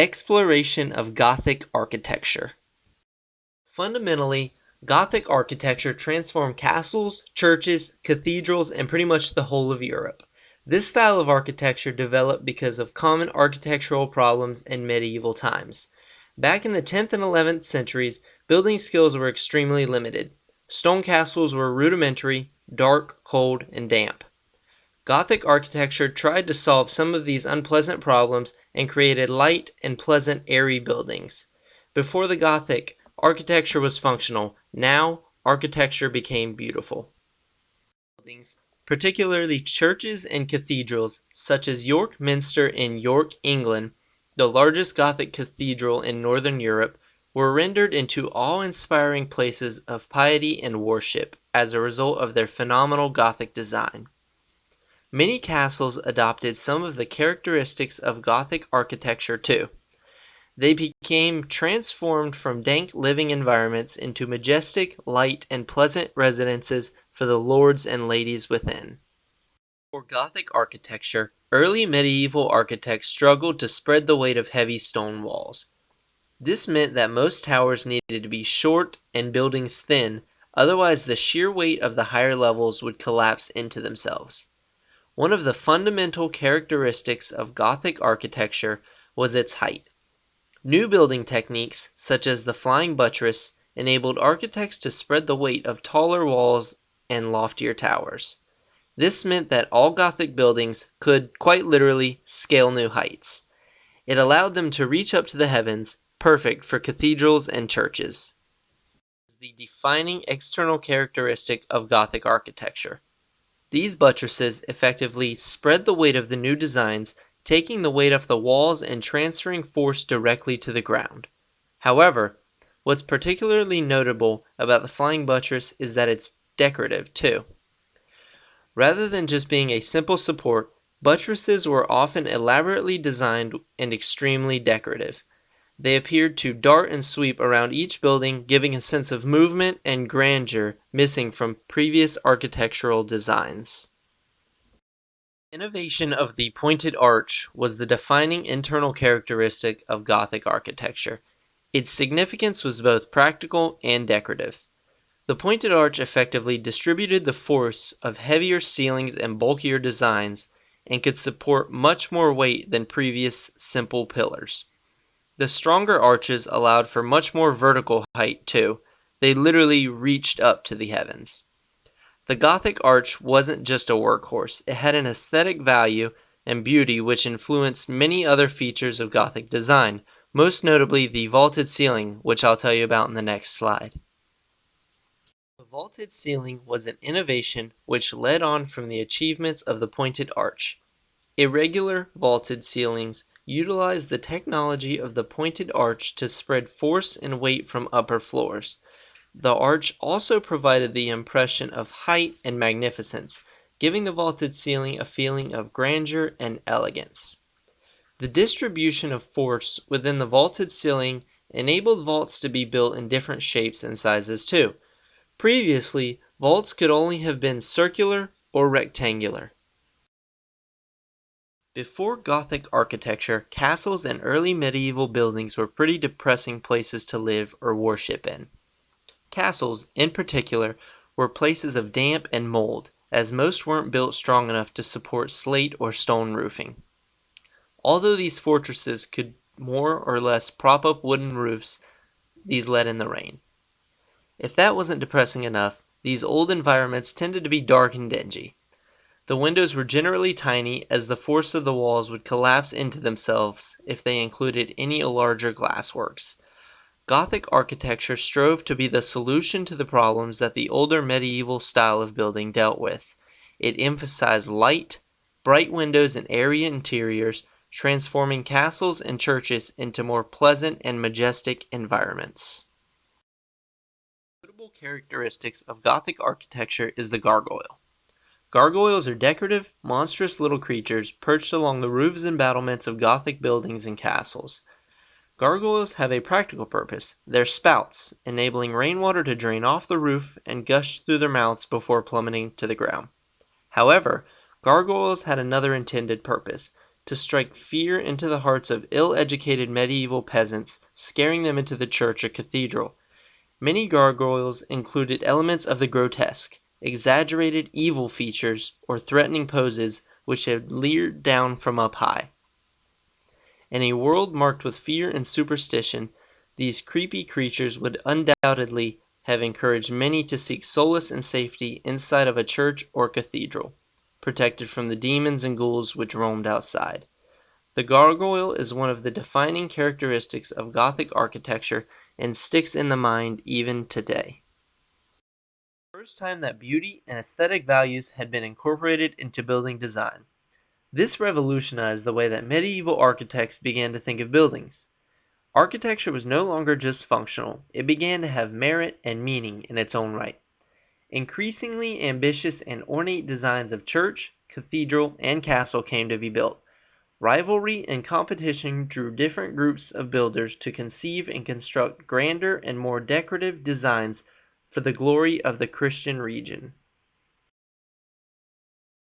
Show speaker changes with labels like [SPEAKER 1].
[SPEAKER 1] Exploration of Gothic architecture. Fundamentally, Gothic architecture transformed castles, churches, cathedrals, and pretty much the whole of Europe. This style of architecture developed because of common architectural problems in medieval times. Back in the 10th and 11th centuries, building skills were extremely limited. Stone castles were rudimentary, dark, cold, and damp. Gothic architecture tried to solve some of these unpleasant problems and created light and pleasant, airy buildings. Before the Gothic, architecture was functional. Now, architecture became beautiful. Buildings, particularly churches and cathedrals, such as York Minster in York, England, the largest Gothic cathedral in Northern Europe, were rendered into awe-inspiring places of piety and worship as a result of their phenomenal Gothic design. Many castles adopted some of the characteristics of Gothic architecture too. They became transformed from dank living environments into majestic, light, and pleasant residences for the lords and ladies within. For Gothic architecture, early medieval architects struggled to spread the weight of heavy stone walls. This meant that most towers needed to be short and buildings thin, otherwise the sheer weight of the higher levels would collapse into themselves. One of the fundamental characteristics of Gothic architecture was its height. New building techniques, such as the flying buttress, enabled architects to spread the weight of taller walls and loftier towers. This meant that all Gothic buildings could, quite literally, scale new heights. It allowed them to reach up to the heavens, perfect for cathedrals and churches. This is the defining external characteristic of Gothic architecture. These buttresses effectively spread the weight of the new designs, taking the weight off the walls and transferring force directly to the ground. However, what's particularly notable about the flying buttress is that it's decorative too. Rather than just being a simple support, buttresses were often elaborately designed and extremely decorative. They appeared to dart and sweep around each building, giving a sense of movement and grandeur missing from previous architectural designs. Innovation of the pointed arch was the defining internal characteristic of Gothic architecture. Its significance was both practical and decorative. The pointed arch effectively distributed the force of heavier ceilings and bulkier designs and could support much more weight than previous simple pillars. The stronger arches allowed for much more vertical height too. They literally reached up to the heavens. The Gothic arch wasn't just a workhorse. It had an aesthetic value and beauty which influenced many other features of Gothic design, most notably the vaulted ceiling, which I'll tell you about in the next slide. The vaulted ceiling was an innovation which led on from the achievements of the pointed arch. Irregular vaulted ceilings utilized the technology of the pointed arch to spread force and weight from upper floors. The arch also provided the impression of height and magnificence, giving the vaulted ceiling a feeling of grandeur and elegance. The distribution of force within the vaulted ceiling enabled vaults to be built in different shapes and sizes too. Previously, vaults could only have been circular or rectangular. Before Gothic architecture, castles and early medieval buildings were pretty depressing places to live or worship in. Castles, in particular, were places of damp and mold, as most weren't built strong enough to support slate or stone roofing. Although these fortresses could more or less prop up wooden roofs, these let in the rain. If that wasn't depressing enough, these old environments tended to be dark and dingy. The windows were generally tiny, as the force of the walls would collapse into themselves if they included any larger glassworks. Gothic architecture strove to be the solution to the problems that the older medieval style of building dealt with. It emphasized light, bright windows, and airy interiors, transforming castles and churches into more pleasant and majestic environments. Notable characteristics of Gothic architecture is the gargoyle. Gargoyles are decorative, monstrous little creatures perched along the roofs and battlements of Gothic buildings and castles. Gargoyles have a practical purpose. They're spouts, enabling rainwater to drain off the roof and gush through their mouths before plummeting to the ground. However, gargoyles had another intended purpose, to strike fear into the hearts of ill-educated medieval peasants, scaring them into the church or cathedral. Many gargoyles included elements of the grotesque, exaggerated evil features, or threatening poses which had leered down from up high. In a world marked with fear and superstition, these creepy creatures would undoubtedly have encouraged many to seek solace and safety inside of a church or cathedral, protected from the demons and ghouls which roamed outside. The gargoyle is one of the defining characteristics of Gothic architecture and sticks in the mind even today. First time that beauty and aesthetic values had been incorporated into building design. This revolutionized the way that medieval architects began to think of buildings. Architecture was no longer just functional, it began to have merit and meaning in its own right. Increasingly ambitious and ornate designs of church, cathedral, and castle came to be built. Rivalry and competition drew different groups of builders to conceive and construct grander and more decorative designs for the glory of the Christian region.